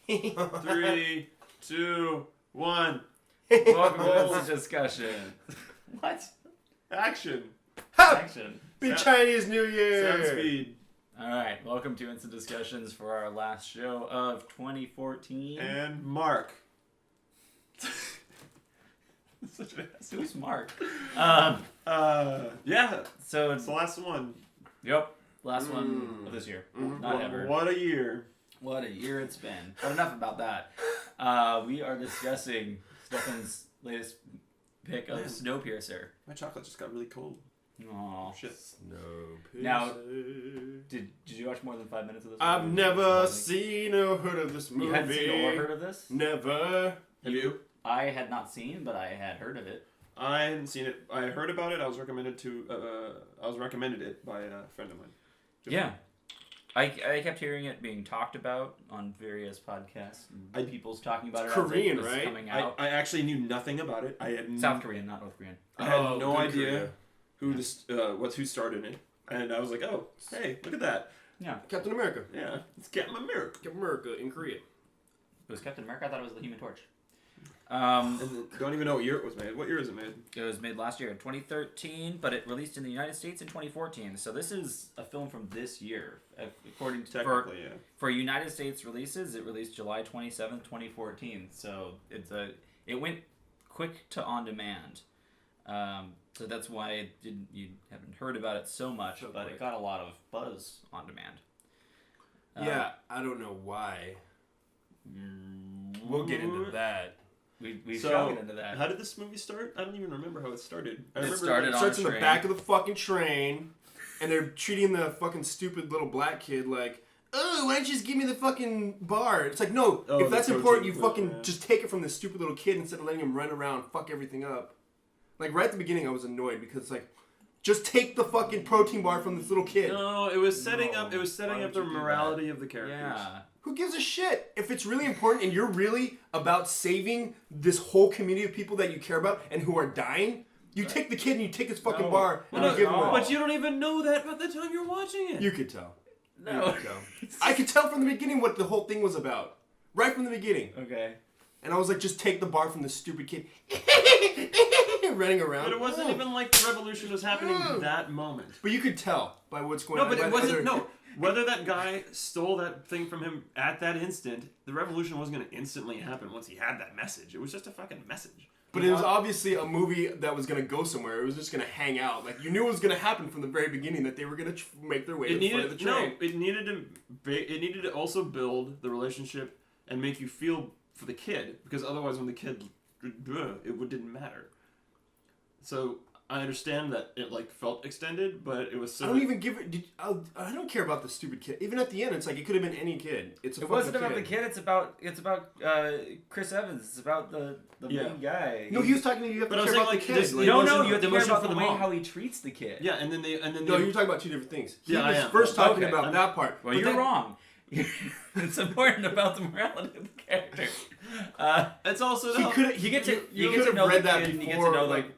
3, 2, 1. Welcome to the discussion. What? Action. Action. Be Chinese New Year. Sound speed. Alright, welcome to Instant Discussions for our last show of 2014. And Mark. Such an ass. Who's Mark? Yeah. So It's the last one. Yep. Last one of this year. Not ever. What a year. What a year it's been. But enough about that. We are discussing Steffan's latest pick of Snowpiercer. My chocolate just got really cold. Aww. Shit. Snowpiercer. Now, did you watch more than 5 minutes of this? I've never seen or heard of this movie. You hadn't seen or heard of this? Never. Have you? I had not seen, but I had heard of it. I hadn't seen it. I heard about it. I was recommended it by a friend of mine. Yeah. I kept hearing it being talked about on various podcasts. People's talking about It's it. Korean, as it was right? Coming out. I actually knew nothing about it. I had South Korean, not North Korean. I had no good idea Korea. who starred in it, and I was like, oh, hey, look at that. Yeah. Captain America. Yeah, it's Captain America. Captain America in Korea. It was Captain America. I thought it was the Human Torch. And don't even know what year it was made. What year is it made? It was made last year in 2013, but it released in the United States in 2014. So this is a film from this year, according to Technically, yeah. for United States releases. It released July 27th, 2014. So it went quick to on demand. So that's why you haven't heard about it so much, but it got a lot of buzz on demand. Yeah, I don't know why. We'll get into that. We shall get into that. How did this movie start? I don't even remember how it started. It started It on starts a in the train. back of the fucking train, and they're treating the fucking stupid little black kid like, oh, why don't you just give me the fucking bar? It's like, no, if that's important, you fucking just take it from this stupid little kid instead of letting him run around, fuck everything up. Like, right at the beginning, I was annoyed because it's like, just take the fucking protein bar from this little kid. No, it was setting up. It was setting Why up would the you do morality of the characters. Yeah. Who gives a shit? If it's really important and you're really about saving this whole community of people that you care about and who are dying, you take the kid and you take his fucking bar and you give him But you don't even know that by the time you're watching it. You could tell. No. You could tell. I could tell from the beginning what the whole thing was about. Right from the beginning. Okay. And I was like, just take the bar from this stupid kid. Running around. But it wasn't even like the revolution was happening that moment. But you could tell by what's going on. No, but it wasn't. Other... No. Whether that guy stole that thing from him at that instant, the revolution wasn't going to instantly happen once he had that message. It was just a fucking message. But it was obviously a movie that was going to go somewhere. It was just going to hang out. Like, you knew it was going to happen from the very beginning, that they were going to make their way to the front of the train. No, it needed to also build the relationship and make you feel for the kid. Because otherwise, when the kid, it didn't matter. So I understand that it felt extended, but it was so... I don't even give it... I don't care about the stupid kid. Even at the end, it's like, it could have been any kid. It wasn't about the kid. It's about Chris Evans. It's about the main guy. No, he was talking to you. But I was care saying, about like, the kid. this- Like, No, emotion- you have to care emotion about for the the way mom. how he treats the kid. Yeah, and then No, you're talking about two different things. He Yeah, I was am. first talking Okay. about that part. Well, but you're then- wrong. It's important about the morality of the character. It's also... He could You get to have know read the that kid, before.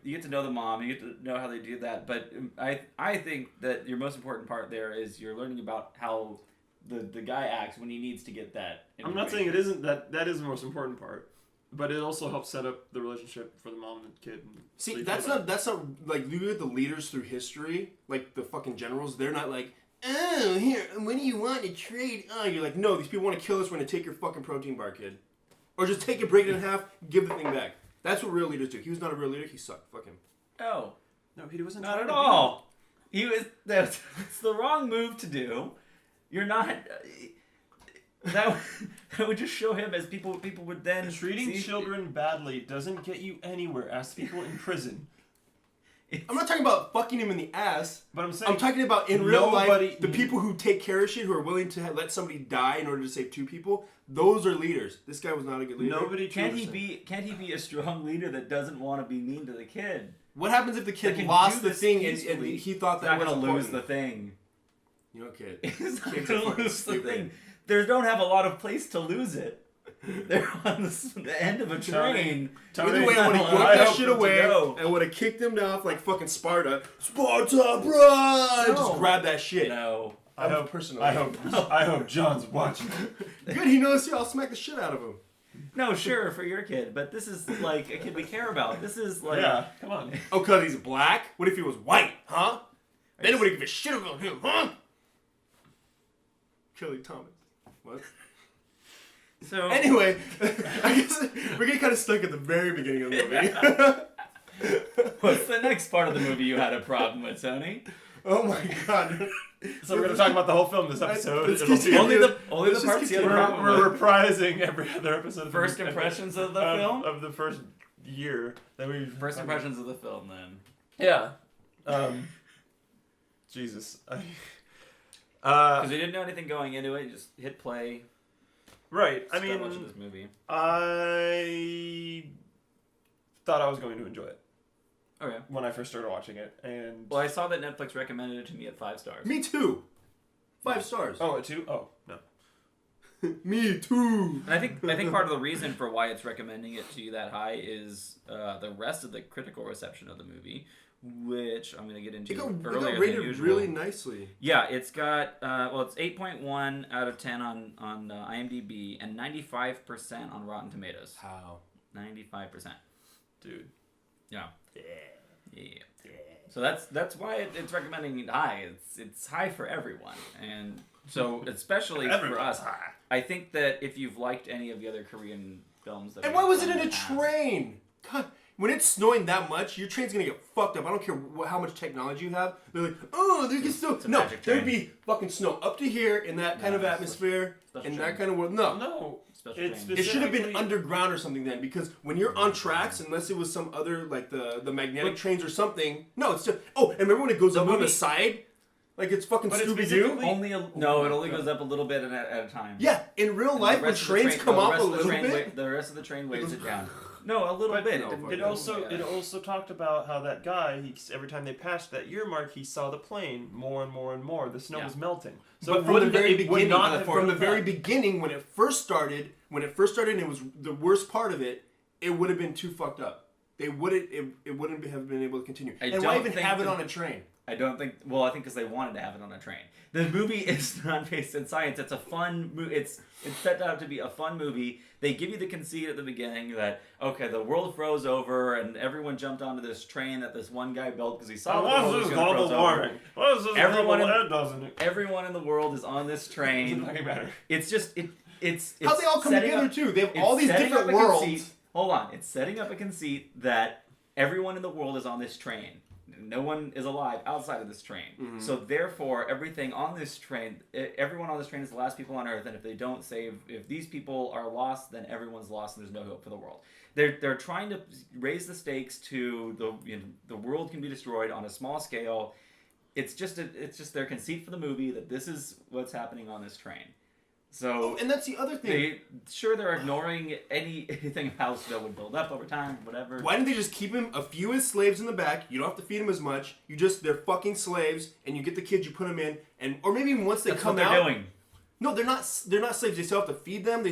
you get to know the mom, you get to know how they do that. But I think that your most important part there is you're learning about how the guy acts when he needs to get that. I'm not saying it isn't that is the most important part, but it also helps set up the relationship for the mom and kid. And See, that's not like, look at the leaders through history, like the fucking generals. They're not like, oh, here, when do you want to trade? Oh, you're like, no, these people want to kill us. We're going to take your fucking protein bar, kid. Or just take it, break it in half, give the thing back. That's what real leaders do. He was not a real leader. He sucked. Fuck him. No, he wasn't. not at all. He was. That's the wrong move to do. You're not. That would just show him as people would then Treating see, children badly doesn't get you anywhere. Ask people in prison. I'm not talking about fucking him in the ass. But I'm saying I'm talking about in real life, nobody- the people who take care of shit, who are willing to let somebody die in order to save two people. Those are leaders. This guy was not a good leader. Nobody. Can't he be a strong leader that doesn't want to be mean to the kid? What happens if the kid That can lost do the this thing and peacefully? he thought He's that not was gonna lose important? the thing. You know, kid. He's not Kids are gonna fucking lose the stupid. thing. They don't have a lot of place to lose it. They're on the end of a train. Either way, I would have I whipped that hope shit to away go. and would have kicked him off like fucking Sparta. Sparta, bruh! And just grab that shit. No. I hope personally. I hope John's watching. Good, he knows you. I'll smack the shit out of him. No, sure, for your kid, but this is like a kid we care about. This is like... Yeah, come on. Oh, because he's black? What if he was white, huh? Then nobody give a shit about him, huh? Kelly Thomas. What? So... Anyway, I guess we're getting kind of stuck at the very beginning of the movie. What's the next part of the movie you had a problem with, Tony? Oh my god. So we're going to talk about the whole film this episode. Let's It'll be- Only the Let's parts just you had a problem we're with. reprising every other episode. First impressions of the film? Of the first year that we. First impressions of the film, then. Yeah. Jesus. Because we didn't know anything going into it. You just hit play. Right. I Start watching mean, this movie. I thought I was going to enjoy it Okay. when I first started watching it, and Well, I saw that Netflix recommended it to me at 5 stars. Me too. 5 stars. oh, it too. Oh no. Me too. And I think part of the reason for why it's recommending it to you that high is the rest of the critical reception of the movie, which I'm going to get into It got earlier than rated usual. really nicely. Yeah, it's got it's 8.1 out of 10 on IMDb and 95% on Rotten Tomatoes. How? 95%. Dude. Yeah. Yeah. So that's why it's recommending it high. It's high for everyone, and so especially for us. I think that if you've liked any of the other Korean films, that And we've why was it done in a the past- train? God, when it's snowing that much, your train's gonna get fucked up. I don't care how much technology you have. They're like, oh, there gets snow. It's a No, magic there'd train. be fucking snow up to here in that kind No, of it's atmosphere, special in train. that kind of world. No, No. Special It's train. it should have been specifically- underground or something then, because when you're on tracks, unless it was some other like the magnetic trains or something. No, it's just. Oh, and remember when it goes up on the movie- side, like it's fucking But it's Scooby Doo. specifically- Only no, it only goes up a little bit at a time. Yeah, in real And life, the when rest of the trains train- come the off rest a of the little train bit. the rest of the train weighs it down. No, a little But bit. no, It didn't It go also like that. it also talked about how that guy every time they passed that year mark he saw the plane more and more and more. The snow Yeah. was melting. So So but from the wouldn't very it would beginning, not have from the been very that. beginning, when it first started, and it was the worst part of it, it would have been too fucked up. They wouldn't. It wouldn't have been able to continue. I And why don't even think have it the- on a train? I don't think. Well, I think because they wanted to have it on a train. The movie is not based in science. It's a fun movie. It's set out to be a fun movie. They give you the conceit at the beginning that okay, the world froze over and everyone jumped onto this train that this one guy built because he saw the world was going to froze over. What is this Everyone global in- air doesn't it? Everyone in the world is on this Doesn't train. fucking matter. It's just it's How they all come setting together up- too? They have it's all these setting different up a worlds. conceit- Hold on, it's setting up a conceit that everyone in the world is on this train. No one is alive outside of this train. Mm-hmm. So therefore, everything on this train, everyone on this train is the last people on Earth. And if they don't save, if these people are lost, then everyone's lost, and there's no hope for the world. They're trying to raise the stakes to the world can be destroyed on a small scale. It's just their conceit for the movie that this is what's happening on this train. So Oh, and that's the other thing. they're ignoring anything of how snow would build up over time, whatever. Why didn't they just keep him a few as slaves in the back? You don't have to feed them as much. They're fucking slaves, and you get the kids, you put them in, and or maybe even once they That's come what they're out. doing. No, they're not. They're not slaves. They still have to feed them.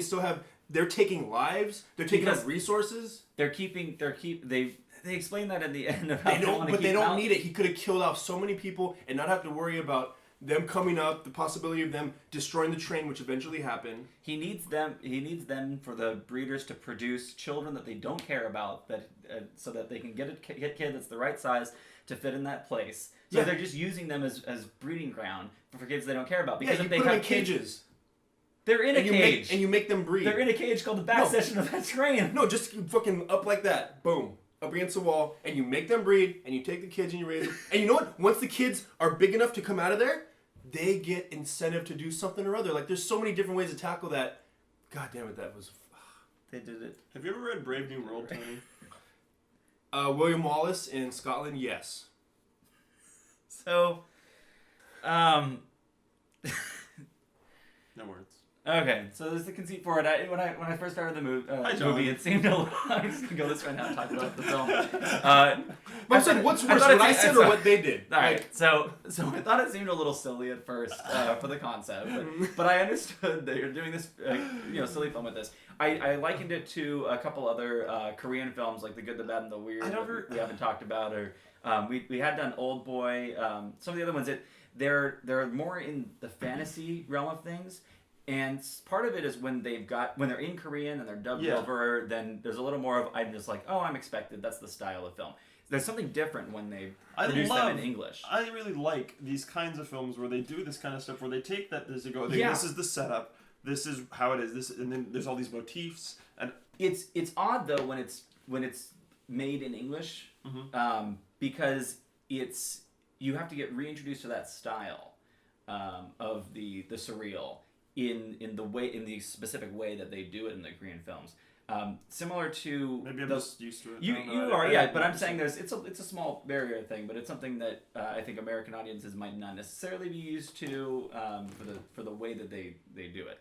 They're taking lives. They're taking Because up resources. They explain that at the end of how They don't, wanna but keep they them don't out. need it. He could have killed off so many people and not have to worry about them coming up, the possibility of them destroying the train, which eventually happened. He needs them for the breeders to produce children that they don't care about, that so that they can get a kid that's the right size to fit in that place. So Yeah. they're just using them as breeding ground for kids they don't care about. Because Yeah, you if they put them have in kids, cages. they're in a And you cage. make, and you make them breed. They're in a cage called the back No. section of that train. No, just fucking up like that. Boom. Up against the wall. And you make them breed. And you take the kids and you raise them. And you know what? Once the kids are big enough to come out of there, they get incentive to do something or other. Like, there's so many different ways to tackle that. God damn it, that was... They did it. Have you ever read Brave New World, Tony? William Wallace in Scotland, yes. So, No words. okay, so there's the conceit for it. When I first started the Hi, John. movie, it seemed a little... I'm just going to go this way now and talk about the film. But I'm saying, what's I worse, thought what I it- said so- or what they did? All right, so I thought it seemed a little silly at first for the concept, but I understood that you're doing this, silly film with this. I likened it to a couple other Korean films like The Good, the Bad, and the Weird. I never- we haven't talked about, or we had done Old Boy. Some of the other ones they're more in the fantasy realm of things. And part of it is when they're in Korean and they're dubbed over, then there's a little more of, I'm just like, oh, I'm expected. That's the style of film. There's something different when they produce them in English. I really like these kinds of films where they do this kind of stuff, where they take that, this is the setup, this is how it is, and then there's all these motifs. And it's odd though when it's made in English, because you have to get reintroduced to that style of the surreal in the specific way that they do it in the Korean films. Similar to maybe I'm just used to it. You are, but I'm saying it's a small barrier thing, but it's something that I think American audiences might not necessarily be used to for the way that they do it.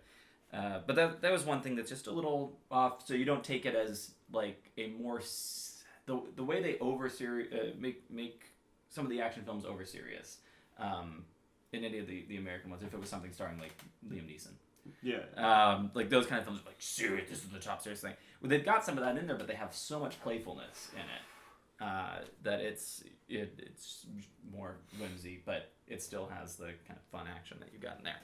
But that was one thing that's just a little off. So you don't take it as like a more the way they make some of the action films over serious in any of the American ones. If it was something starring like Liam Neeson. Yeah. Like those kind of films, like serious. This is the top serious thing. Well, they've got some of that in there, but they have so much playfulness in it that it's more whimsy, but it still has the kind of fun action that you've got in there.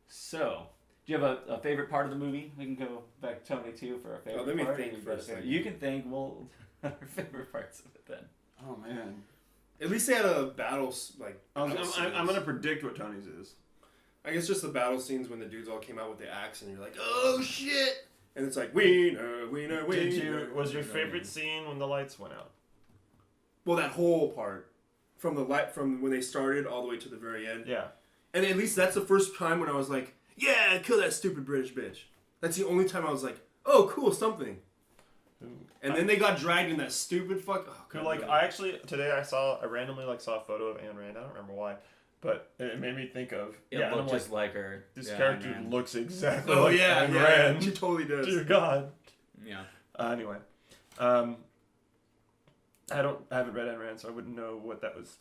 So, do you have a favorite part of the movie? We can go back to Tony too for a favorite part. Let me think for a second. You can think. Well, our favorite parts of it then. Oh man. At least they had a battle I'm gonna predict what Tony's is. I guess just the battle scenes when the dudes all came out with the axe and you're like, oh shit! And it's like, wiener, wiener, wiener. Was your favorite scene when the lights went out? Well, that whole part. From when they started all the way to the very end. Yeah. And at least that's the first time when I was like, yeah, kill that stupid British bitch. That's the only time I was like, oh, cool, something. And then they got dragged in that stupid fuck. Oh, God, like, I actually, today I randomly saw a photo of Ayn Rand. I don't remember why. But it made me think of... It looked just like her. This character looks exactly like Ayn Rand. She totally does. Dear God. Yeah. Anyway. I haven't read Ayn Rand, so I wouldn't know what that was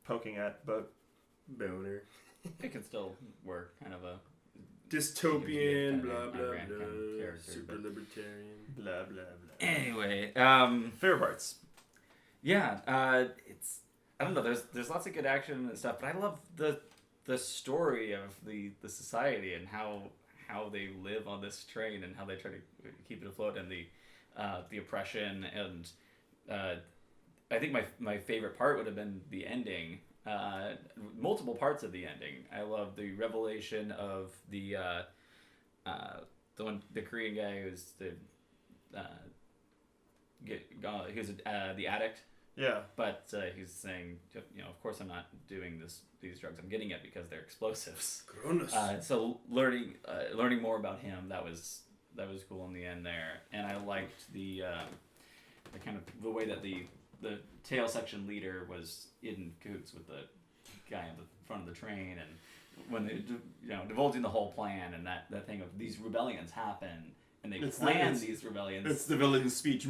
poking at, but... Boner. It can still work, kind of a... Dystopian, blah, blah, Ayn Rand blah. kind of character, Super libertarian. Blah, blah, blah. Anyway, favorite parts. Yeah, it's... I don't know. There's lots of good action and stuff, but I love the story of the society and how they live on this train and how they try to keep it afloat, and the oppression, and I think my favorite part would have been the ending. Multiple parts of the ending. I love the revelation of the Korean guy who's the addict. Yeah. But he's saying, of course I'm not doing these drugs. I'm getting it because they're explosives. So learning more about him, that was cool in the end there. And I liked the kind of the way that the tail section leader was in cahoots with the guy in the front of the train, and when they divulging the whole plan, and that thing of these rebellions happen. And they plan these rebellions. It's the villain speech.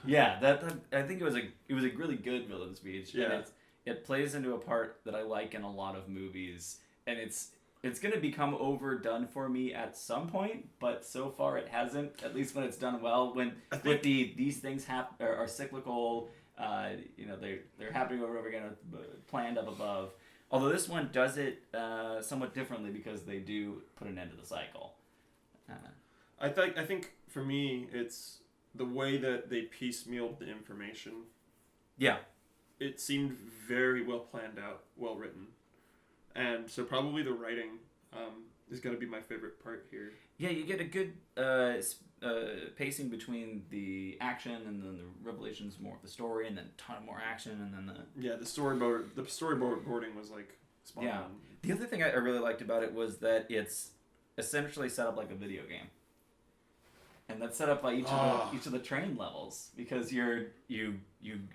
Yeah, that I think it was a really good villain speech. Yeah. And it plays into a part that I like in a lot of movies, and it's gonna become overdone for me at some point, but so far it hasn't. At least when it's done well. These things are cyclical. They're happening over and over again, planned up above. Although this one does it somewhat differently because they do put an end to the cycle. I think for me, it's the way that they piecemealed the information. Yeah. It seemed very well planned out, well written. And so probably the writing is going to be my favorite part here. Yeah, you get a good pacing between the action and then the revelations, more of the story, and then a ton of more action, and then the storyboarding was like spot on. The other thing I really liked about it was that it's essentially set up like a video game. And that's set up by each of the train levels, because you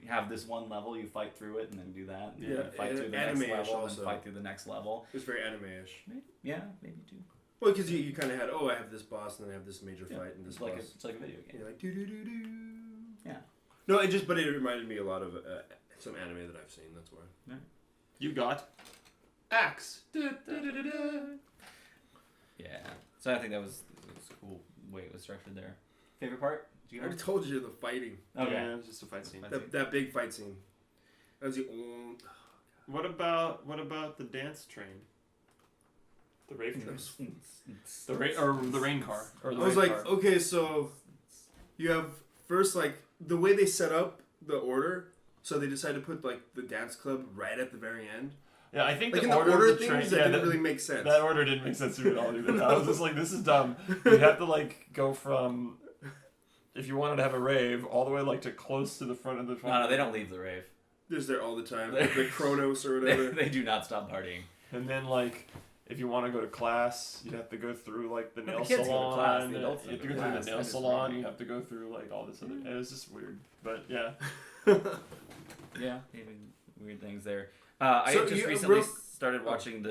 have this one level, you fight through it, and then do that, and then fight through the next level, and then fight through the next level. It was very anime-ish. Maybe too. Well, because you kind of had, I have this boss, and then I have this major fight, and this boss. It's like a video game. You're like, do-do-do-do. Yeah. No, but it reminded me a lot of some anime that I've seen, that's why. Yeah. You got axe. Yeah. So I think that was a cool way it was structured there. Favorite part? I already told you the fighting. Okay. Yeah, it was just a fight scene. That big fight scene. That was the only... What about the dance train? The rave train. The rain car. Or the I was rave like, car. okay, so you have first like the way they set up the order. So they decided to put like the dance club right at the very end. Yeah, I think Like the in order the order of of the things train. that Yeah, didn't really make sense. That order didn't make sense to me at all either. I was just like, this is dumb. You have to like go from, if you wanted to have a rave, all the way like to close to the front of the. No, they don't leave the rave. Just there all the time. Like the Chronos or whatever. They do not stop partying. And then like, if you want to go to class, you have to go through like the But nail the kids salon. go to class, the adults You have to go go to through class. the nail That is salon. wrong. You have to go through like all this other. It was just weird, but yeah. Yeah, even weird things there. I So just you- recently real- started watching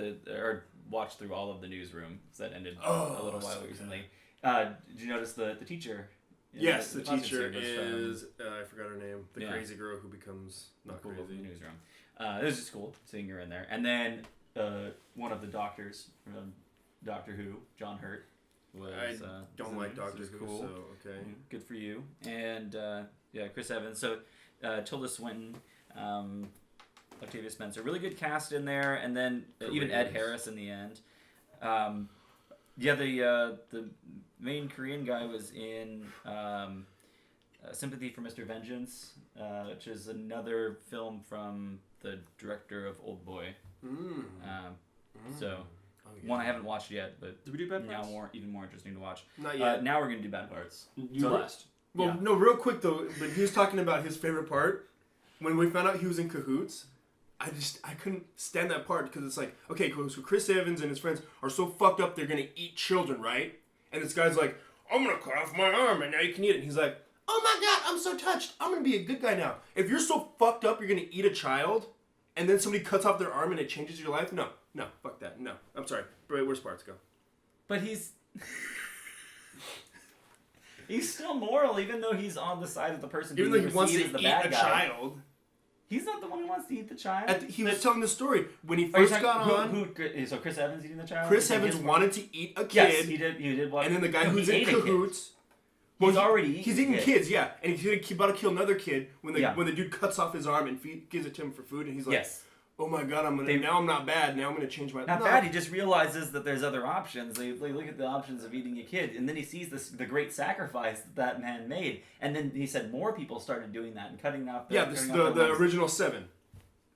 watched through all of the Newsroom that ended a little while so recently. Did you notice the teacher? Yes, the class teacher was from is... I forgot her name. The Yeah. crazy girl who becomes not cool crazy. Newsroom. It was just cool seeing her in there. And then one of the doctors from Doctor Who, John Hurt, was. I don't like Doctor Doctor Who, cool. so okay. Good for you. And Chris Evans. So Tilda Swinton, Octavia Spencer, really good cast in there, and then even Ed Harris in the end. The main Korean guy was in Sympathy for Mr. Vengeance, which is another film from the director of Old Boy. So one I haven't watched yet, but Did we do bad now parts? even more interesting to watch. Not yet. Now we're gonna do bad parts. You So- last. Well, Yeah. no, real quick though, but he was talking about his favorite part. When we found out he was in cahoots, I couldn't stand that part because it's like, okay, cool, so Chris Evans and his friends are so fucked up they're gonna eat children, right? And this guy's like, I'm gonna cut off my arm and now you can eat it. And he's like, oh my god, I'm so touched. I'm gonna be a good guy now. If you're so fucked up you're gonna eat a child and then somebody cuts off their arm and it changes your life, no, fuck that, no. I'm sorry. Wait, where's parts go? But he's still moral, even though he's on the side of the person Even though being he wants to perceived eat as the a bad guy. child. He's not the one who wants to eat the child. He was telling the story when he Are you first talking- got on. so Chris Evans eating the child? Chris Is Evans his- wanted to eat a kid, Yes, he did. He did. and then the guy No, who's he in ate a kid. cahoots. He's he- already eating He's eating a kid. kids, yeah, and he's about to kill another kid when the Yeah. when the dude cuts off his arm and gives it to him for food, and he's like, Yes. "Oh my god, now I'm not bad. Now I'm gonna change my Not no. bad. He just realizes that there's other options. They look at the options of eating a kid, and then he sees the great sacrifice that man made. And then he said more people started doing that and cutting off. Yeah, this is cutting off the their limbs. original 7.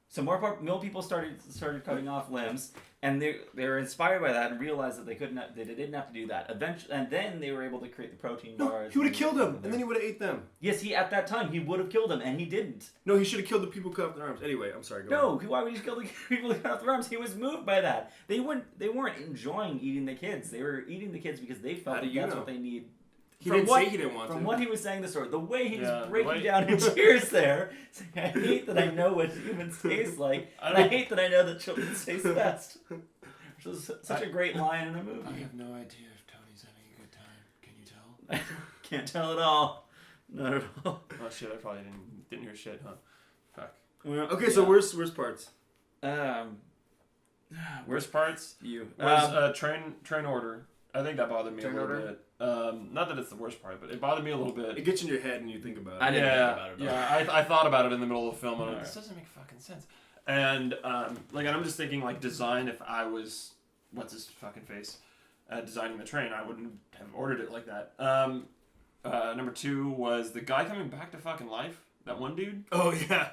So more people started cutting off limbs, and they were inspired by that and realized that they didn't have to do that. Eventually, and then they were able to create the protein No, bars. he would have killed him, and and then he would have ate them. Yes, at that time he would have killed him, and he didn't. No, he should have killed the people who cut off their arms. Anyway, I'm sorry. Go on. Why would he kill the people who cut off their arms? He was moved by that. They weren't enjoying eating the kids. They were eating the kids because they felt How do like you that's know? what they need. He didn't say he didn't want From to. what he was saying the story, the way he Yeah, was the breaking way- down in tears there, saying, I hate that I know what humans taste like, and I hate that I know that children taste best. Which was such a great line in the movie. I have no idea if Tony's having a good time. Can you tell? Can't tell at all. Not at all. Oh shit! I probably didn't hear shit, huh? Fuck. Okay, so where's parts? Worst parts You. was train order. I think that bothered me Train a little order? bit. Not that it's the worst part, but it bothered me a little bit. It gets in your head and you think about it. I didn't yeah, think about it at all. yeah. I thought about it in the middle of the film, and I'm like, Alright. this doesn't make fucking sense. And and I'm just thinking like design. If I was what's his fucking face designing the train, I wouldn't have ordered it like that. Number 2 was the guy coming back to fucking life. That one dude. Oh yeah,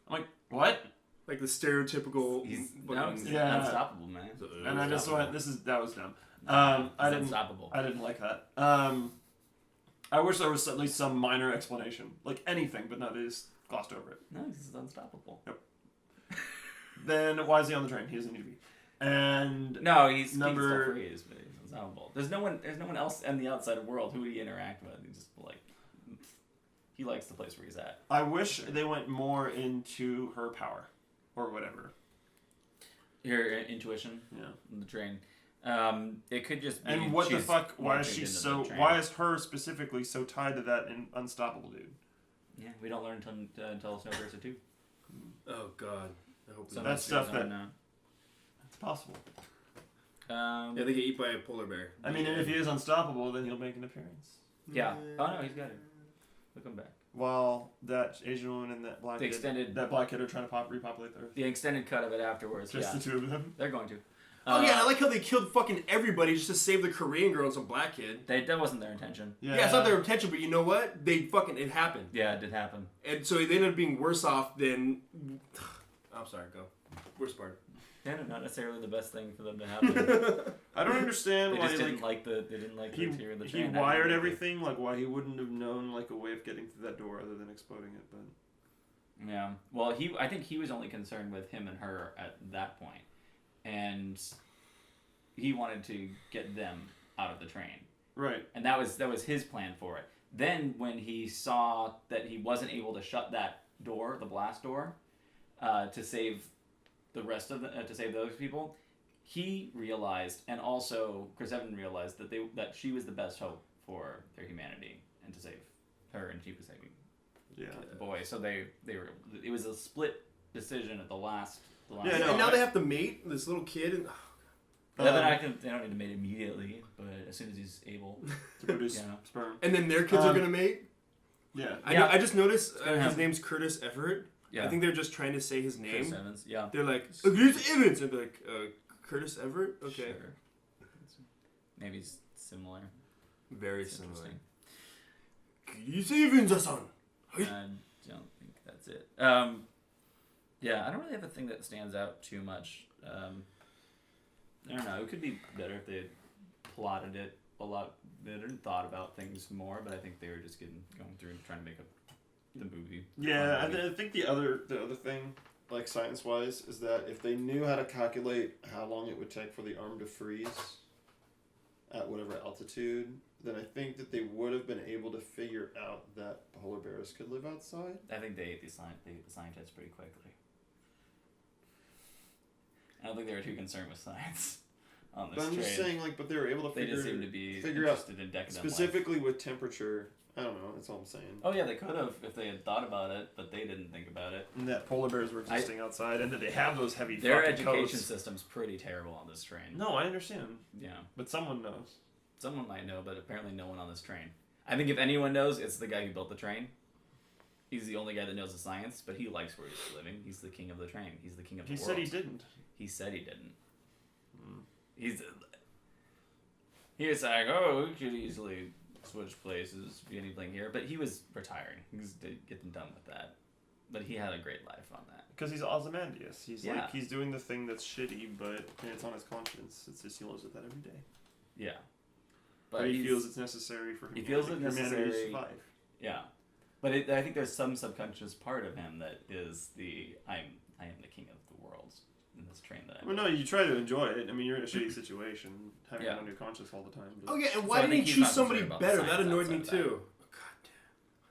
I'm like, what? like the stereotypical. He's fucking- Yeah. unstoppable, man. And I just went, that was dumb. He's unstoppable. I didn't like that. I wish there was at least some minor explanation, like anything, but no, they just glossed over it. No, he's unstoppable. Then why is he on the train? He doesn't need to be. And No, he's Number- stuff free. He's unstoppable. There's no one else in the outside world who he interact with. He just he likes the place where he's at. I wish they went more into her power, or whatever. Your intuition, Yeah. the train. It could just be. And what the she's fuck? Why more is she tuned into so? the train. Why is her specifically so tied to that unstoppable dude? Yeah, we don't learn until Snowpiercer 2. Oh god, I hope So not. That's stuff that- no. It's possible. Yeah, they get eaten by a polar bear. I mean, and if he is unstoppable, then he'll make an appearance. Yeah. Oh no, he's got it. He'll come back. while that Asian woman and that black kid are trying to repopulate the Earth. The extended cut of it afterwards. Just the two of them. They're going to. Oh yeah, I like how they killed fucking everybody just to save the Korean girl and some black kid. That wasn't their intention. Yeah, it's not their intention, but you know what? It happened. Yeah, it did happen. And so they ended up being worse off than... I'm sorry, go. Worst part. Yeah, not necessarily the best thing for them to happen. I don't understand they why just didn't like the interior of the train. He wired everything, like why he wouldn't have known like a way of getting through that door other than exploding it, but... Yeah. Well, I think he was only concerned with him and her at that point. And he wanted to get them out of the train. Right. And that was his plan for it. Then when he saw that he wasn't able to shut that door, the blast door, to save the rest of to save those people, he realized, and also Chris Evans realized that she was the best hope for their humanity and to save her, and she was saving the boy. So they were. It was a split decision at the last. Yeah, and now they have to mate this little kid. And, they don't need to mate immediately, but as soon as he's able to produce sperm. And then their kids are gonna mate. Yeah. I just noticed his name's Curtis Everett. Yeah. I think they're just trying to say his name. Curtis Evans. Yeah. They're like Curtis Evans, and they're like Curtis Everett. Okay. Sure. Maybe it's similar. Very similar. Curtis Evans-san. I don't think that's it. Yeah, I don't really have a thing that stands out too much. I don't know. It could be better if they had plotted it a lot better and thought about things more. But I think they were just going through and trying to make the movie. Yeah, I think the other thing, like science wise, is that if they knew how to calculate how long it would take for the arm to freeze at whatever altitude, then I think that they would have been able to figure out that polar bears could live outside. I think they ate the scientists pretty quickly. I don't think they were too concerned with science on this But I'm just saying, but they were able to they just seem to be figure out in decadent specifically with temperature. I don't know. That's all I'm saying. Oh yeah, they could have if they had thought about it, but they didn't think about it. And that polar bears were existing outside, and that they have those heavy. Their education coats. system's pretty terrible on this train. No, I understand. Yeah, but someone knows. Someone might know, but apparently no one on this train. I think if anyone knows, it's the guy who built the train. He's the only guy that knows the science, but he likes where he's living. He's the king of the train. He's the king of the world. He said he didn't. He said he didn't. He was like, oh, we could easily switch places, be anything here. But he was retiring. He was getting done with that. But he had a great life on that. Because he's Ozymandias. He's he's doing the thing that's shitty, but it's on his conscience. It's just he lives with that every day. Yeah. But he feels it's necessary for him. He feels it necessary to survive. Yeah. But I think there's some subconscious part of him that is I am the king of the world in this train that no, you try to enjoy it. I mean, you're in a shitty situation, having it on your conscience all the time. But... Oh yeah, and why didn't he choose somebody better? That annoyed me too. Oh, God damn.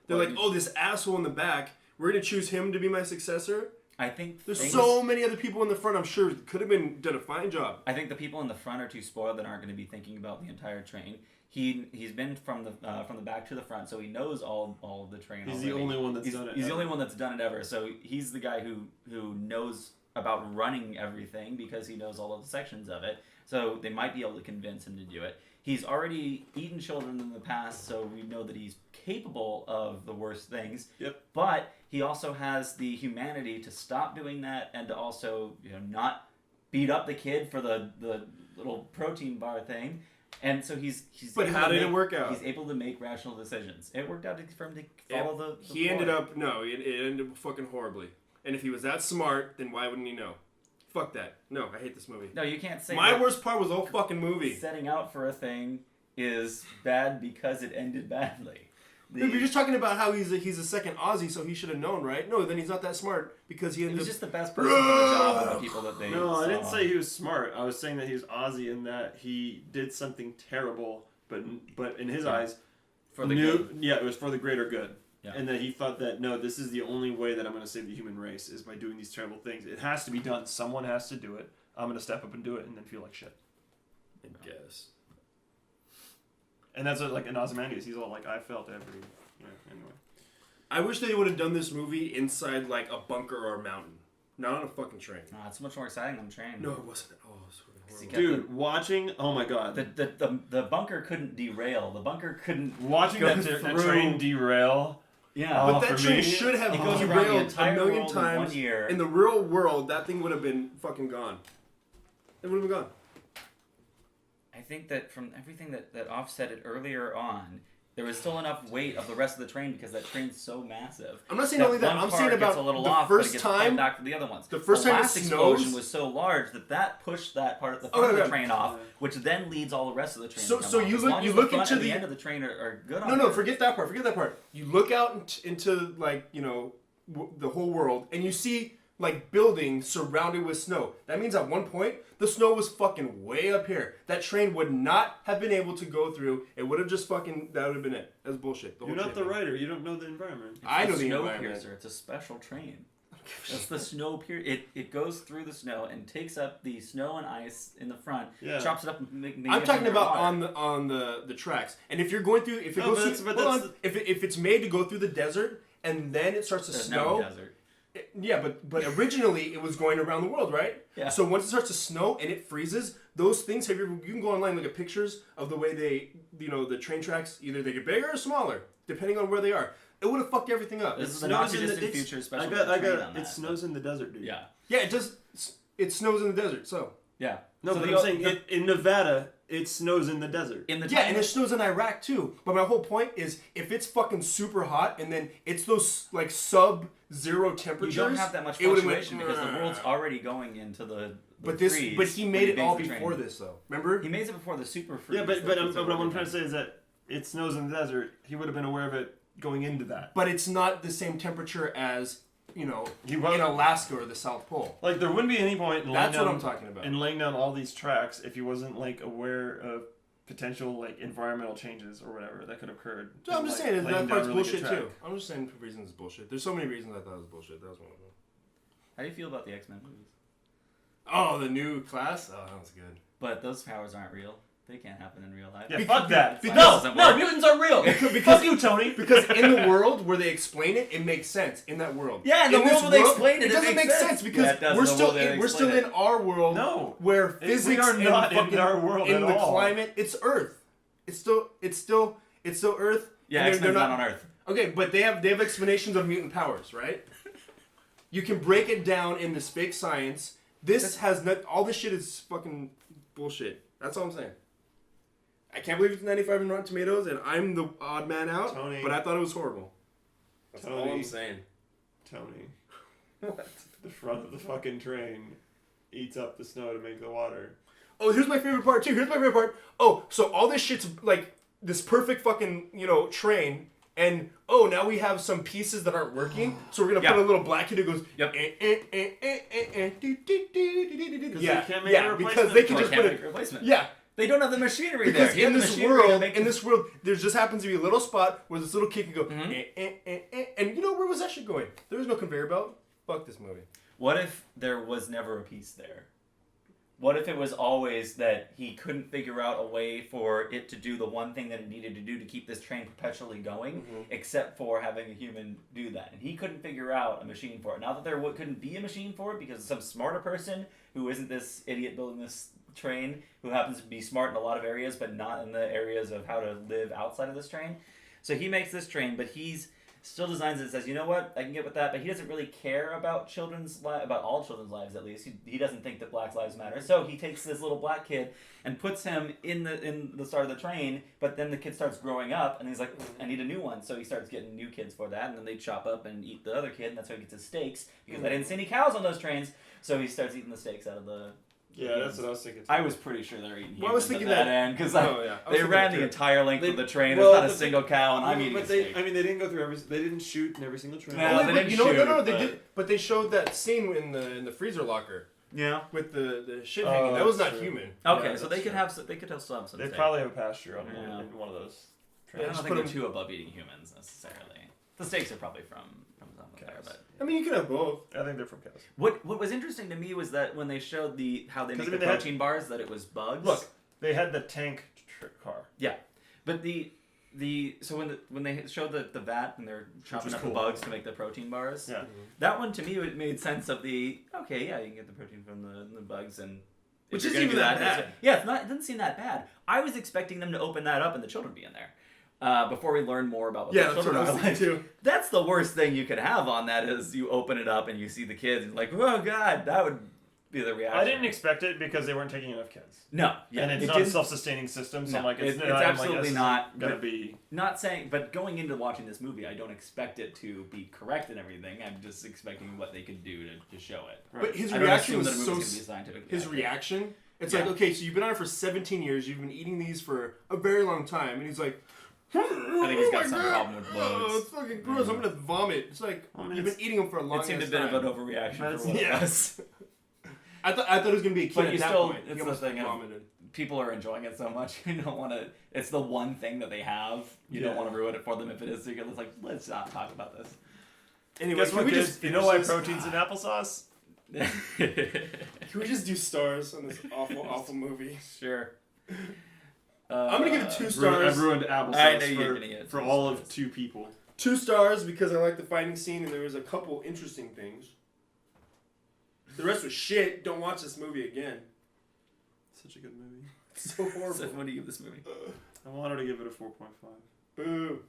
They're like, oh, this asshole in the back. We're gonna choose him to be my successor. I think there's so many other people in the front. I'm sure could have done a fine job. I think the people in the front are too spoiled that aren't going to be thinking about the entire train. He's been from the back to the front, so he knows all of the train. He's already. The only one that's done it. He's the only one that's done it ever. So he's the guy who knows about running everything because he knows all of the sections of it. So they might be able to convince him to do it. He's already eaten children in the past, so we know that he's capable of the worst things. Yep. But he also has the humanity to stop doing that and to also not beat up the kid for the little protein bar thing. And so he's. But how did it work out? He's able to make rational decisions. It worked out for him to follow the He ended up it ended up fucking horribly. And if he was that smart, then why wouldn't he know? Fuck that. No, I hate this movie. No, you can't say my worst part was the whole fucking movie. Setting out for a thing is bad because it ended badly. No, you're just talking about how he's a second Aussie, so he should have known, right? No, then he's not that smart because he was just the best person for the job of the people that they No, saw. I didn't say he was smart. I was saying that he was Aussie in that he did something terrible, but in his eyes, for the good. Yeah, it was for the greater good. Yeah. And that he thought that, no, this is the only way that I'm going to save the human race is by doing these terrible things. It has to be done. Someone has to do it. I'm going to step up and do it and then feel like shit. I guess. And that's what, like, in Ozymandias, he's all like, I felt every... Yeah, anyway. I wish they would have done this movie inside, like, a bunker or a mountain. Not on a fucking train. It's much more exciting than a train. No, it wasn't. Oh, it was horrible. Dude, watching... Oh, my God. The bunker couldn't derail. The bunker couldn't watching that train derail Yeah. But that for train me, should have it goes around the derailed a entire million world in times. 1 year. In the real world, that thing would have been fucking gone. It would have been gone. I think that from everything that offset it earlier on, there was still enough weight of the rest of the train because that train's so massive. I'm not saying only that. I'm saying about a little the off, first but it gets time. back to the other ones. The first time it last explosion snows- was so large that pushed that part of the front of the train off, which then leads all the rest of the train. So- to come so off. you As look- long you as look the front into and the- end of the train are good. No, forget that part. Forget that part. You look out into like the whole world, and you see like buildings surrounded with snow. That means at one point the snow was fucking way up here. That train would not have been able to go through. It would have just fucking. That would have been it. That's bullshit. You're not the writer. You don't know the environment. I know the environment. Snowpiercer. It's a special train. That's the Snowpiercer. It goes through the snow and takes up the snow and ice in the front, chops it up and makes I'm it talking about water. on the tracks. And if you're going through, if it No, goes but through, that's- hold on, if it's made to go through the desert and then it starts to There's snow. no desert. Yeah, but originally it was going around the world, right? Yeah. So once it starts to snow and it freezes, those things you can go online and look at pictures of the way they the train tracks, either they get bigger or smaller depending on where they are. It would have fucked everything up. This is the not too distant future special. It snows in the desert, dude. Yeah. Yeah, it does. It snows in the desert, so. Yeah. No, So but the- I'm saying in Nevada, it snows in the desert. in the Yeah, time- and it snows in Iraq too. But my whole point is, if it's fucking super hot and then it's those like sub-zero temperatures, you don't have that much it would've fluctuation went, because the world's already going into the But freeze he when made it all makes the before train. this though. Remember? He made it before the super freeze. Yeah, but what I'm trying to say is that it snows in the desert. He would have been aware of it going into that. But it's not the same temperature as in wasn't- Alaska or the South Pole. Like there wouldn't be any point in That's what I'm talking about. in laying down all these tracks if he wasn't like aware of potential like environmental changes or whatever that could have occurred. So I'm And, just like, saying that laying part's down really bullshit good track. too. I'm just saying for reasons it's bullshit. There's so many reasons I thought it was bullshit. That was one of them. How do you feel about the X-Men movies? Oh, the new class? Oh, that was good. But those powers aren't real. They can't happen in real life. Yeah, Because- fuck that. because- No, doesn't work. mutants are real. Because- Fuck you, Tony. Because in the world where they explain it, it makes sense in that world. Yeah, in the this world where they explain it, it it doesn't makes make sense. because Yeah, it does we're in the still world they we're still explain in our world. No. where We physics are and not in fucking our world in at the all. climate. It's Earth. It's still Earth. Yeah, and X-Men's not on Earth. Okay, but they have explanations of mutant powers, right? You can break it down in this fake science. This has not. All this shit is fucking bullshit. That's all I'm saying. I can't believe it's 95 in Rotten Tomatoes, and I'm the odd man out. Tony. But I thought it was horrible. That's all Tony. I'm saying. Tony. The front of the fucking train eats up the snow to make the water. Oh, here's my favorite part too. Here's my favorite part. Oh, so all this shit's like this perfect fucking train, and now we have some pieces that aren't working. So we're gonna Yeah. put a little black kid who goes. Yep. Yeah, they can't make a yeah, replacement because they can Or just can't put make a it. replacement. Yeah, They don't have the machinery there. because He had in the this machinery to world, make there just happens to be a little spot where this little kid can go. Mm-hmm. And where was that shit going? There was no conveyor belt. Fuck this movie. What if there was never a piece there? What if it was always that he couldn't figure out a way for it to do the one thing that it needed to do to keep this train perpetually going, except for having a human do that? And he couldn't figure out a machine for it. Not that there couldn't be a machine for it, because some smarter person who isn't this idiot building this train, who happens to be smart in a lot of areas, but not in the areas of how to live outside of this train. So he makes this train, but he's still designs it and says, you know what, I can get with that, but he doesn't really care about about all children's lives, at least. He doesn't think that Black lives matter. So he takes this little black kid and puts him in the start of the train, but then the kid starts growing up, and he's like, I need a new one. So he starts getting new kids for that, and then they chop up and eat the other kid, and that's how he gets his steaks, because I didn't see any cows on those trains, so he starts eating the steaks out of the... Yeah, that's what I was thinking. I was pretty sure they're eating Well, I was humans thinking at that- end, because Oh, yeah. I was they thinking ran that the too. entire length of the train. well, There's not a but single cow, and I'm eating but a they, steak. I mean, they didn't go through they didn't shoot in every single train. No, they didn't No, shoot, they but- did. But they showed that scene in the freezer locker Yeah. with the shit Oh, hanging. That was not that's true. human. Okay, Yeah, so that's they could true. still have some. They steak. probably have a pasture on Yeah. in one of those I trains. don't just think put they're 'em- too above eating humans necessarily. The steaks are probably from something there, Cows. but I mean, you can have both. I think they're from cows. what was interesting to me was that when they showed how they make 'Cause, I the mean, they had- protein bars, that it was bugs. Look, they had the tank car. Yeah, but so when they showed the vat and they're chopping was up cool. the bugs to make the protein bars, Yeah. that one to me it made sense of you can get the protein from the bugs, and if Which you're isn't gonna even do that bad. Yeah, it doesn't seem that bad. I was expecting them to open that up and the children be in there. before we learn more about what Yeah, the that's what children I are was like. thinking too. That's the worst thing you could have on that is you open it up and you see the kids and like, oh god, that would be the reaction. I didn't expect it because they weren't taking enough kids. No, yeah, And it's not a self-sustaining system, so I'm like, it's absolutely not gonna be. Not saying, but going into watching this movie, I don't expect it to be correct and everything. I'm just expecting what they could do to show it. Right. But his I don't reaction assume was that a so. movie's gonna be scientifically His accurate. reaction. It's Yeah. like, okay, so you've been on it for 17 years. You've been eating these for a very long time, and he's like, I think he's got some God. problem with Oh, loads. it's fucking gross. I'm gonna vomit. It's like you've been eating them for a long It seemed a ass bit time. of an overreaction for what it Yeah. was. I thought it was gonna be a kid But at you that still- point. it's He the almost thing of- vomited. People are enjoying it so much, you don't want to. It's the one thing that they have. You don't Yeah. want to ruin it for them if it is. So you're like, let's not talk about this. Anyway, Guess can what, we kids? just You know finish why this? protein's in applesauce? Can we just do stars on this awful movie? Sure. I'm gonna give it 2 I've stars. ruined applesauce I know you're gonna get for 2 all stars. of 2 people. 2 stars because I like the fighting scene and there was a couple interesting things. The rest was shit. Don't watch this movie again. Such a good movie. It's so horrible. So what do you give this movie? I wanted to give it a 4.5. Boo.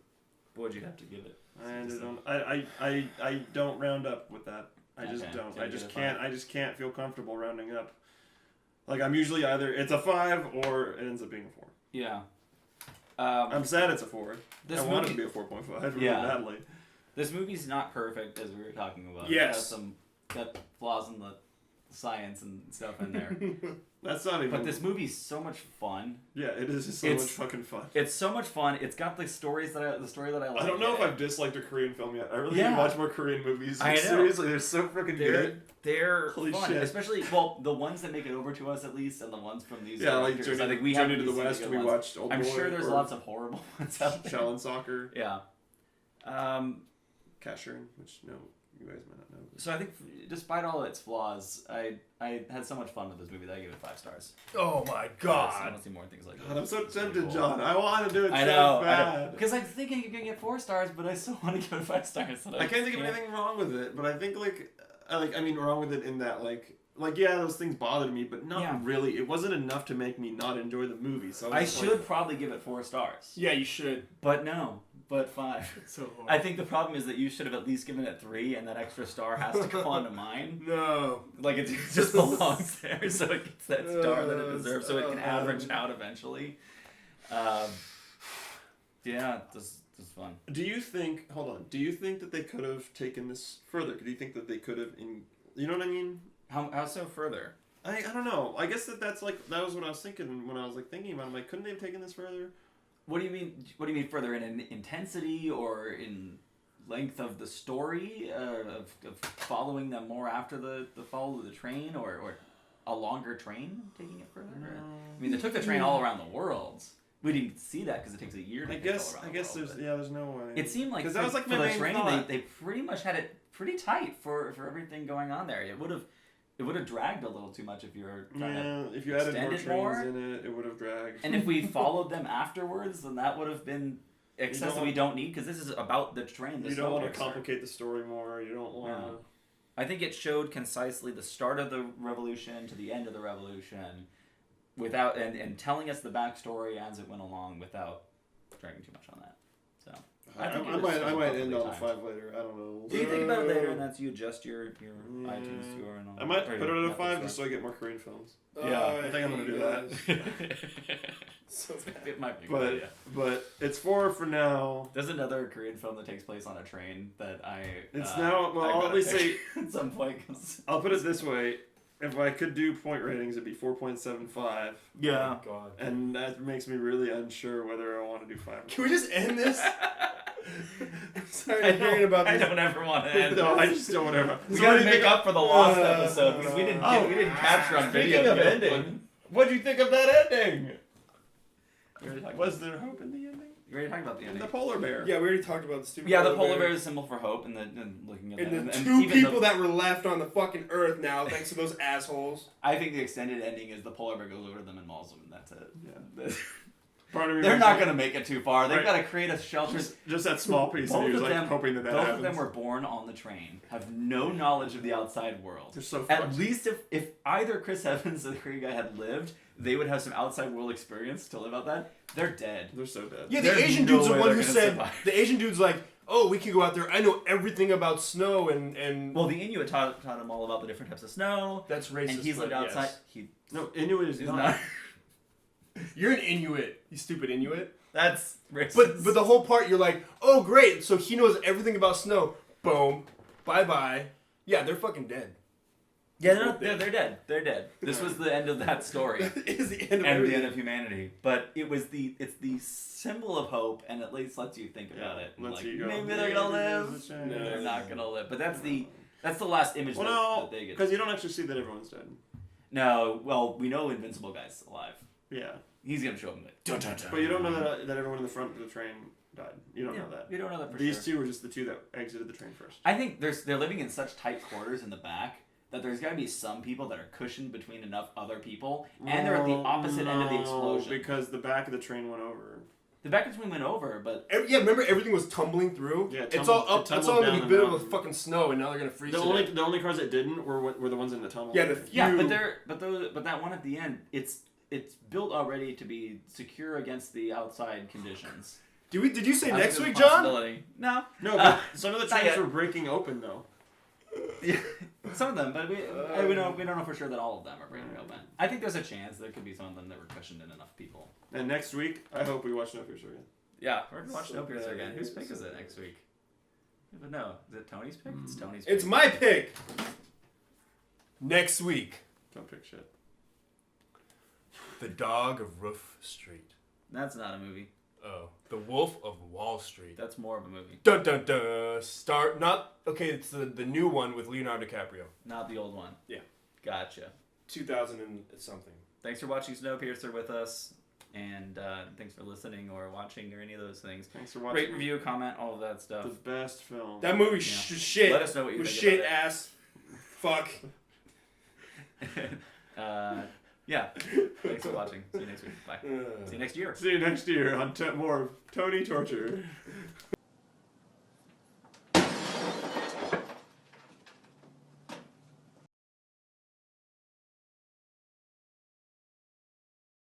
What would you have to give it? I don't round up with that. I just Okay, don't. so I you just give it a can't. I just can't feel comfortable rounding up. Like I'm usually either it's a 5 or it ends up being a 4. Yeah. I'm sad it's a 4. This I want it movie- to be a 4.5 really Yeah. badly. This movie's not perfect, as we were talking about. Yes. It has got flaws in the science and stuff in there. That's not even. But this movie's so much fun. Yeah, it is just so It's- much fucking fun. It's so much fun. It's got the story that I like. I don't know if in it. I've disliked a Korean film yet. I really Yeah. need to watch more Korean movies. I know. Seriously, they're so freaking good. They're Holy fun, shit. especially the ones that make it over to us at least, and the ones from these. Yeah, like directors. Journey, I think we Journey haven't to the seen West. good We ones. watched Old I'm Boy. sure there's or lots of horrible ones out there. Shaolin Soccer. Yeah. Casherin, which you guys might not know. So I think, despite all its flaws, I had so much fun with this movie that I gave it 5 stars. Oh my I god. want to see more things like that. God, I'm so It's really tempted, cool. John. I want to do it I so know, bad. because I'm thinking you're gonna get 4 stars, but I still want to give it 5 stars. So I can't think of anything wrong with it, but I think I mean wrong with it in that like yeah, those things bothered me, but not Yeah. really. It wasn't enough to make me not enjoy the movie. So I was should like, probably give it 4 stars, Yeah, you should. but no, but 5. It's so horrible. I think the problem is that you should have at least given it 3, and that extra star has to go onto mine. No. Like it just belongs there, so it gets that star that it Oh, deserves, so it can so average out eventually. Yeah, this is fun. Do you think? Hold on. Do you think that they could have taken this further? Do you think that they could have? You know what I mean? How so further? I don't know. I guess that was what I was thinking when I was like thinking about it. I'm like, couldn't they have taken this further? What do you mean? What do you mean further in intensity or in length of the story of following them more after the fall of the train or a longer train taking it further? Or, I mean, they took the train all around the world. We didn't see that because it takes a year to I take guess all around the world, but there's no way. it seemed like that was like for my the main train thought. they pretty much had it pretty tight for everything going on there. It would have dragged a little too much if you were trying to. If you added more extend it trains more. in it, it would have dragged. And if we followed them afterwards, then that would have been excess that we don't need because this is about the train. You don't want to complicate the story more. You don't want to. I think it showed concisely the start of the revolution to the end of the revolution, without and telling us the backstory as it went along without dragging too much on that. So I think it was might perfectly end on a timed. 5 later. I don't know. Do you think about it later, and that's you adjust your iTunes score and all. I might or put it your at a 5 Netflix just so score. I get more Korean films. Yeah, I think I'm gonna do that. So bad. It might be a good idea. But it's 4 for now. There's another Korean film that takes place on a train that It's now. Well, I I'll gotta at least pick say. at some point. 'Cause- I'll put it this way: if I could do point ratings, it'd be 4.75, Oh, God. and that makes me really unsure whether I want to do 5. Can we just end this? I'm sorry to hearing about I this. don't ever want to end. No, I this. just don't want to. We gotta make up for the lost episode because we didn't capture on video. Speaking of the ending, what'd you think of that ending? You ready to talk Was there hope in the ending? You ready to talk about the ending? The polar bear. Yeah, we already talked about the stupid. Yeah, the polar bear is a symbol for hope, and looking at And that, the and 2 even people that were left on the fucking earth now, thanks to those assholes. I think the extended ending is the polar bear goes over to them and mauls them, and that's it. Yeah. Part of me They're was not like- going to make it too far. They've Right. got to create a shelter. Just that small piece, and he was like hoping that both happens. of them were born on the train, have no knowledge of the outside world. They're so At fucked. least if either Chris Evans or the Korean guy had lived, they would have some outside world experience to live out that. They're dead. They're so dead. Yeah, the There's Asian no dude's the way one they're who gonna said survive. the Asian dude's like, oh, we can go out there. I know everything about snow and Well, the Inuit taught him all about the different types of snow, that's racist. and he's lived but outside. yes. He No, Inuit is is not. not. You're an Inuit, you stupid Inuit. That's racist. But the whole part, you're like, oh great, so he knows everything about snow. Boom, bye bye. Yeah, they're fucking dead. yeah, they're dead. They're dead. This was the end of that story. It is the end of And the everything. end of humanity. But it's the symbol of hope, and at least lets you think about it. Lets Like, you go, maybe they're gonna live. there's a chance. No, They're not gonna live. But that's the last image Well, that no, they get. because you don't actually see that everyone's dead. No, well, we know Invincible guy's alive. Yeah, He's gonna show him like dun, dun, dun. but you don't know that everyone in the front of the train died. You don't Yeah, know that. We don't know that for These sure. two were just the two that exited the train first. I think they're living in such tight quarters in the back that there's got to be some people that are cushioned between enough other people, and they're at the opposite end of the No, explosion. because the back of the train went over. The back between went over, but Yeah, remember everything was tumbling through? Yeah, it's all up. it It's tumbled all in down a the bit of a mountain. fucking snow, and now they're gonna freeze The to death. only cars that didn't were the ones in the tunnel. Yeah, the yeah, few- but that one at the end, it's built already to be secure against the outside conditions. Did you say That's next a week, John? possibility. No, No, but some of the not trains yet. were breaking open though. Yeah, some of them, but we don't know for sure that all of them are breaking open. I think there's a chance there could be some of them that were cushioned in enough people. And next week, I hope we watch Snowpiercer again. Yeah, we're gonna watch So Snowpiercer bad. again. Whose pick is it next week? But no, is it Tony's pick? It's Tony's pick. It's my pick. Next week, Don't pick shit. The Dog of Roof Street. That's not a movie. Oh, The Wolf of Wall Street. That's more of a movie, Dun dun dun. It's the new one with Leonardo DiCaprio. not the old one. Yeah. Gotcha. 2000 and something. Thanks for watching Snowpiercer with us, and thanks for listening or watching or any of those things. Thanks for watching. Rate, review, comment, all of that stuff. The best film. That movie Yeah. shit. Let us know what you was think shit about ass. Fuck. Yeah. Thanks for watching. See you next week. Bye. See you next year. See you next year on more of Tony Torture.